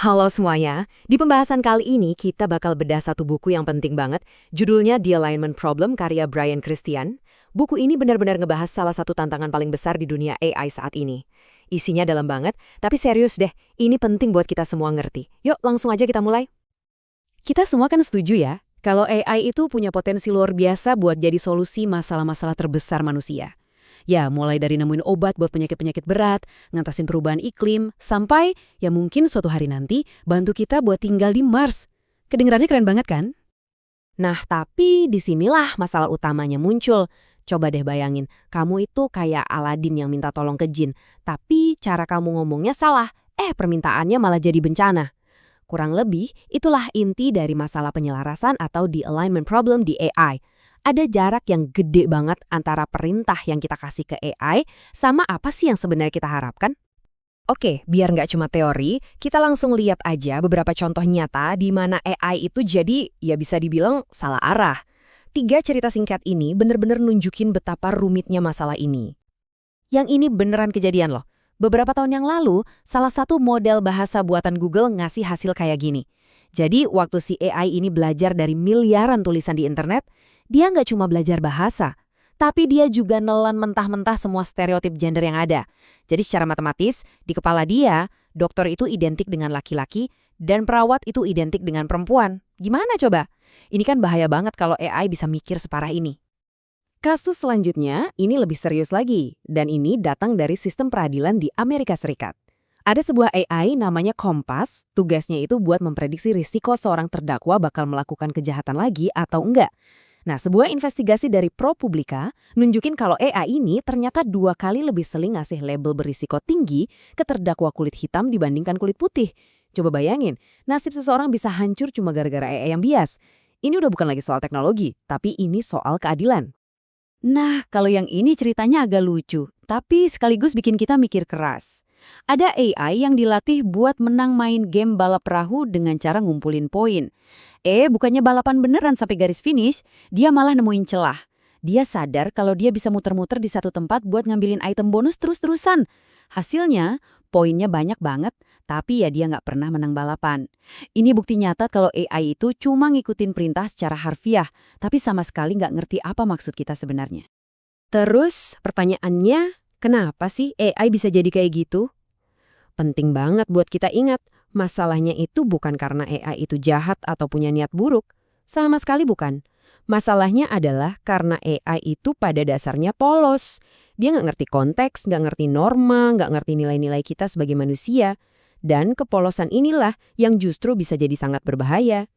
Halo semuanya, di pembahasan kali ini kita bakal bedah satu buku yang penting banget, judulnya The Alignment Problem karya Brian Christian. Buku ini benar-benar ngebahas salah satu tantangan paling besar di dunia AI saat ini. Isinya dalam banget, tapi serius deh, ini penting buat kita semua ngerti. Yuk langsung aja kita mulai. Kita semua kan setuju ya, kalau AI itu punya potensi luar biasa buat jadi solusi masalah-masalah terbesar manusia. Ya, mulai dari nemuin obat buat penyakit-penyakit berat, ngatasin perubahan iklim, sampai ya mungkin suatu hari nanti bantu kita buat tinggal di Mars. Kedengarannya keren banget kan? Nah, tapi disinilah masalah utamanya muncul. Coba deh bayangin, kamu itu kayak Aladin yang minta tolong ke jin, tapi cara kamu ngomongnya salah, permintaannya malah jadi bencana. Kurang lebih, itulah inti dari masalah penyelarasan atau the alignment problem di AI. Ada jarak yang gede banget antara perintah yang kita kasih ke AI sama apa sih yang sebenarnya kita harapkan. Oke, biar nggak cuma teori, kita langsung lihat aja beberapa contoh nyata di mana AI itu jadi, ya bisa dibilang, salah arah. 3 cerita singkat ini bener-bener nunjukin betapa rumitnya masalah ini. Yang ini beneran kejadian loh. Beberapa tahun yang lalu, salah satu model bahasa buatan Google ngasih hasil kayak gini. Jadi, waktu si AI ini belajar dari miliaran tulisan di internet, dia nggak cuma belajar bahasa, tapi dia juga nelan mentah-mentah semua stereotip gender yang ada. Jadi secara matematis, di kepala dia, dokter itu identik dengan laki-laki, dan perawat itu identik dengan perempuan. Gimana coba? Ini kan bahaya banget kalau AI bisa mikir separah ini. Kasus selanjutnya, ini lebih serius lagi, dan ini datang dari sistem peradilan di Amerika Serikat. Ada sebuah AI namanya Kompas, tugasnya itu buat memprediksi risiko seorang terdakwa bakal melakukan kejahatan lagi atau enggak. Nah, sebuah investigasi dari ProPublica nunjukin kalau AI ini ternyata 2 kali lebih sering ngasih label berisiko tinggi ke terdakwa kulit hitam dibandingkan kulit putih. Coba bayangin, nasib seseorang bisa hancur cuma gara-gara AI yang bias. Ini udah bukan lagi soal teknologi, tapi ini soal keadilan. Nah, kalau yang ini ceritanya agak lucu, tapi sekaligus bikin kita mikir keras. Ada AI yang dilatih buat menang main game balap perahu dengan cara ngumpulin poin. Bukannya balapan beneran sampai garis finish, dia malah nemuin celah. Dia sadar kalau dia bisa muter-muter di satu tempat buat ngambilin item bonus terus-terusan. Hasilnya, poinnya banyak banget, tapi ya dia nggak pernah menang balapan. Ini bukti nyata kalau AI itu cuma ngikutin perintah secara harfiah, tapi sama sekali nggak ngerti apa maksud kita sebenarnya. Terus, pertanyaannya, kenapa sih AI bisa jadi kayak gitu? Penting banget buat kita ingat, masalahnya itu bukan karena AI itu jahat atau punya niat buruk. Sama sekali bukan. Masalahnya adalah karena AI itu pada dasarnya polos. Dia nggak ngerti konteks, nggak ngerti norma, nggak ngerti nilai-nilai kita sebagai manusia. Dan kepolosan inilah yang justru bisa jadi sangat berbahaya.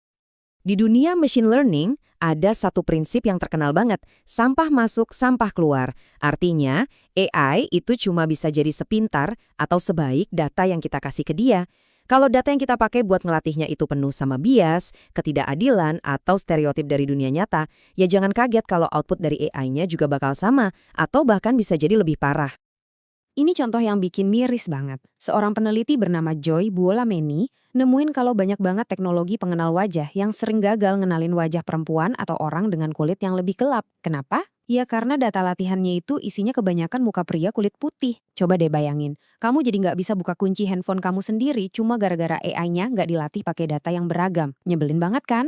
Di dunia machine learning, ada satu prinsip yang terkenal banget, sampah masuk, sampah keluar. Artinya, AI itu cuma bisa jadi sepintar atau sebaik data yang kita kasih ke dia. Kalau data yang kita pakai buat ngelatihnya itu penuh sama bias, ketidakadilan, atau stereotip dari dunia nyata, ya jangan kaget kalau output dari AI-nya juga bakal sama, atau bahkan bisa jadi lebih parah. Ini contoh yang bikin miris banget. Seorang peneliti bernama Joy Buolameni nemuin kalau banyak banget teknologi pengenal wajah yang sering gagal ngenalin wajah perempuan atau orang dengan kulit yang lebih gelap. Kenapa? Ya karena data latihannya itu isinya kebanyakan muka pria kulit putih. Coba deh bayangin, kamu jadi nggak bisa buka kunci handphone kamu sendiri cuma gara-gara AI-nya nggak dilatih pakai data yang beragam. Nyebelin banget kan?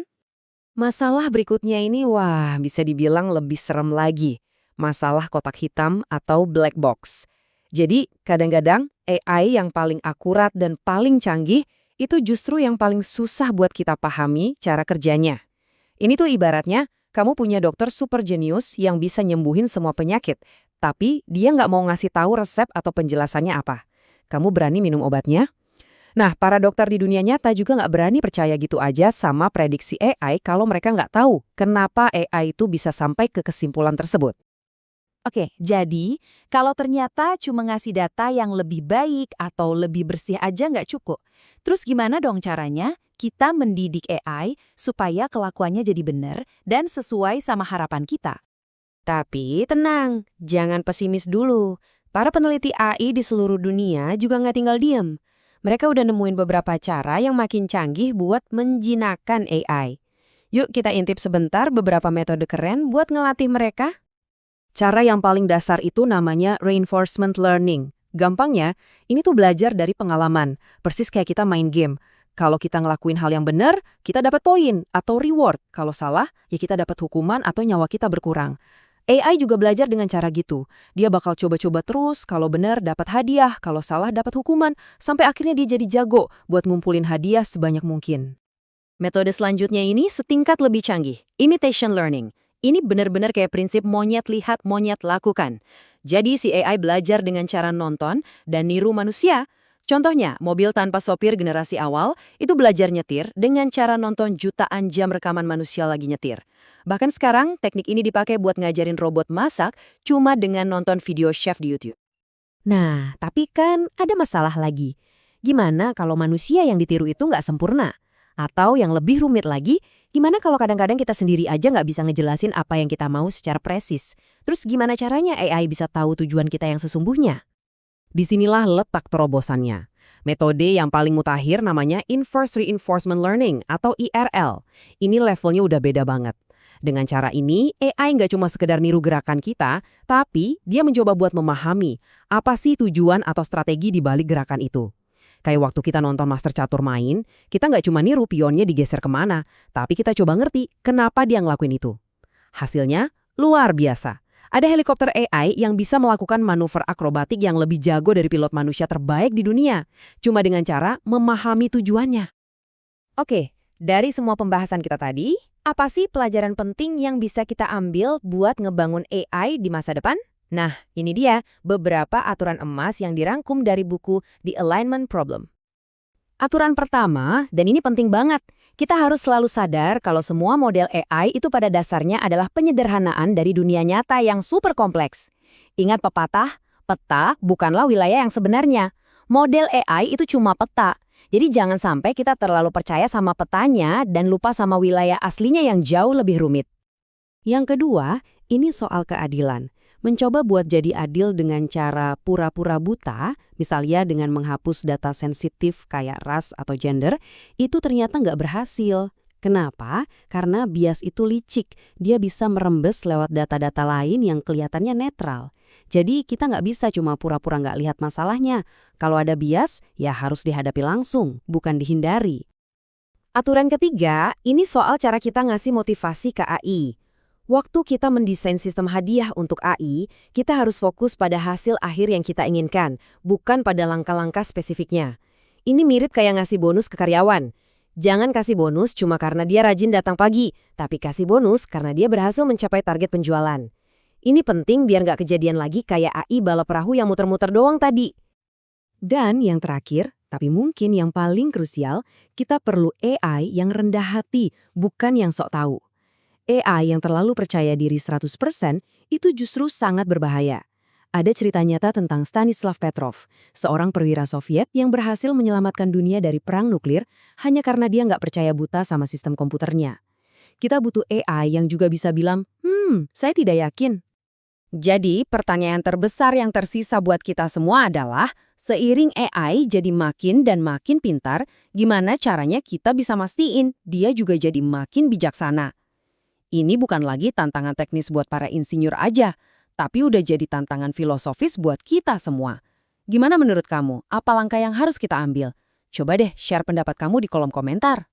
Masalah berikutnya ini, wah bisa dibilang lebih serem lagi. Masalah kotak hitam atau black box. Jadi, kadang-kadang AI yang paling akurat dan paling canggih itu justru yang paling susah buat kita pahami cara kerjanya. Ini tuh ibaratnya, kamu punya dokter super jenius yang bisa nyembuhin semua penyakit, tapi dia nggak mau ngasih tahu resep atau penjelasannya apa. Kamu berani minum obatnya? Nah, para dokter di dunia nyata juga nggak berani percaya gitu aja sama prediksi AI kalau mereka nggak tahu kenapa AI itu bisa sampai ke kesimpulan tersebut. Oke, jadi kalau ternyata cuma ngasih data yang lebih baik atau lebih bersih aja nggak cukup. Terus gimana dong caranya kita mendidik AI supaya kelakuannya jadi benar dan sesuai sama harapan kita? Tapi tenang, jangan pesimis dulu. Para peneliti AI di seluruh dunia juga nggak tinggal diem. Mereka udah nemuin beberapa cara yang makin canggih buat menjinakkan AI. Yuk kita intip sebentar beberapa metode keren buat ngelatih mereka. Cara yang paling dasar itu namanya reinforcement learning. Gampangnya, ini tuh belajar dari pengalaman, persis kayak kita main game. Kalau kita ngelakuin hal yang benar, kita dapat poin atau reward. Kalau salah, ya kita dapat hukuman atau nyawa kita berkurang. AI juga belajar dengan cara gitu. Dia bakal coba-coba terus, kalau benar dapat hadiah, kalau salah dapat hukuman, sampai akhirnya dia jadi jago buat ngumpulin hadiah sebanyak mungkin. Metode selanjutnya ini setingkat lebih canggih, imitation learning. Ini benar-benar kayak prinsip monyet lihat, monyet lakukan. Jadi si AI belajar dengan cara nonton dan niru manusia. Contohnya, mobil tanpa sopir generasi awal itu belajar nyetir dengan cara nonton jutaan jam rekaman manusia lagi nyetir. Bahkan sekarang, teknik ini dipakai buat ngajarin robot masak cuma dengan nonton video chef di YouTube. Nah, tapi kan ada masalah lagi. Gimana kalau manusia yang ditiru itu nggak sempurna? Atau yang lebih rumit lagi, gimana kalau kadang-kadang kita sendiri aja nggak bisa ngejelasin apa yang kita mau secara presis? Terus gimana caranya AI bisa tahu tujuan kita yang sesungguhnya? Disinilah letak terobosannya. Metode yang paling mutakhir namanya Inverse Reinforcement Learning atau IRL. Ini levelnya udah beda banget. Dengan cara ini, AI nggak cuma sekedar niru gerakan kita, tapi dia mencoba buat memahami apa sih tujuan atau strategi di balik gerakan itu. Kayak waktu kita nonton Master Catur main, kita nggak cuma niru pionnya digeser kemana, tapi kita coba ngerti kenapa dia ngelakuin itu. Hasilnya luar biasa. Ada helikopter AI yang bisa melakukan manuver akrobatik yang lebih jago dari pilot manusia terbaik di dunia, cuma dengan cara memahami tujuannya. Oke, dari semua pembahasan kita tadi, apa sih pelajaran penting yang bisa kita ambil buat ngebangun AI di masa depan? Nah, ini dia beberapa aturan emas yang dirangkum dari buku The Alignment Problem. Aturan pertama, dan ini penting banget, kita harus selalu sadar kalau semua model AI itu pada dasarnya adalah penyederhanaan dari dunia nyata yang super kompleks. Ingat pepatah, peta bukanlah wilayah yang sebenarnya. Model AI itu cuma peta. Jadi jangan sampai kita terlalu percaya sama petanya dan lupa sama wilayah aslinya yang jauh lebih rumit. Yang kedua, ini soal keadilan. Mencoba buat jadi adil dengan cara pura-pura buta, misalnya dengan menghapus data sensitif kayak ras atau gender, itu ternyata nggak berhasil. Kenapa? Karena bias itu licik, dia bisa merembes lewat data-data lain yang kelihatannya netral. Jadi kita nggak bisa cuma pura-pura nggak lihat masalahnya. Kalau ada bias, ya harus dihadapi langsung, bukan dihindari. Aturan ketiga, ini soal cara kita ngasih motivasi ke AI. Waktu kita mendesain sistem hadiah untuk AI, kita harus fokus pada hasil akhir yang kita inginkan, bukan pada langkah-langkah spesifiknya. Ini mirip kayak ngasih bonus ke karyawan. Jangan kasih bonus cuma karena dia rajin datang pagi, tapi kasih bonus karena dia berhasil mencapai target penjualan. Ini penting biar nggak kejadian lagi kayak AI balap perahu yang muter-muter doang tadi. Dan yang terakhir, tapi mungkin yang paling krusial, kita perlu AI yang rendah hati, bukan yang sok tahu. AI yang terlalu percaya diri 100% itu justru sangat berbahaya. Ada cerita nyata tentang Stanislav Petrov, seorang perwira Soviet yang berhasil menyelamatkan dunia dari perang nuklir hanya karena dia nggak percaya buta sama sistem komputernya. Kita butuh AI yang juga bisa bilang, saya tidak yakin. Jadi, pertanyaan terbesar yang tersisa buat kita semua adalah, seiring AI jadi makin dan makin pintar, gimana caranya kita bisa mastiin dia juga jadi makin bijaksana? Ini bukan lagi tantangan teknis buat para insinyur aja, tapi udah jadi tantangan filosofis buat kita semua. Gimana menurut kamu? Apa langkah yang harus kita ambil? Coba deh share pendapat kamu di kolom komentar.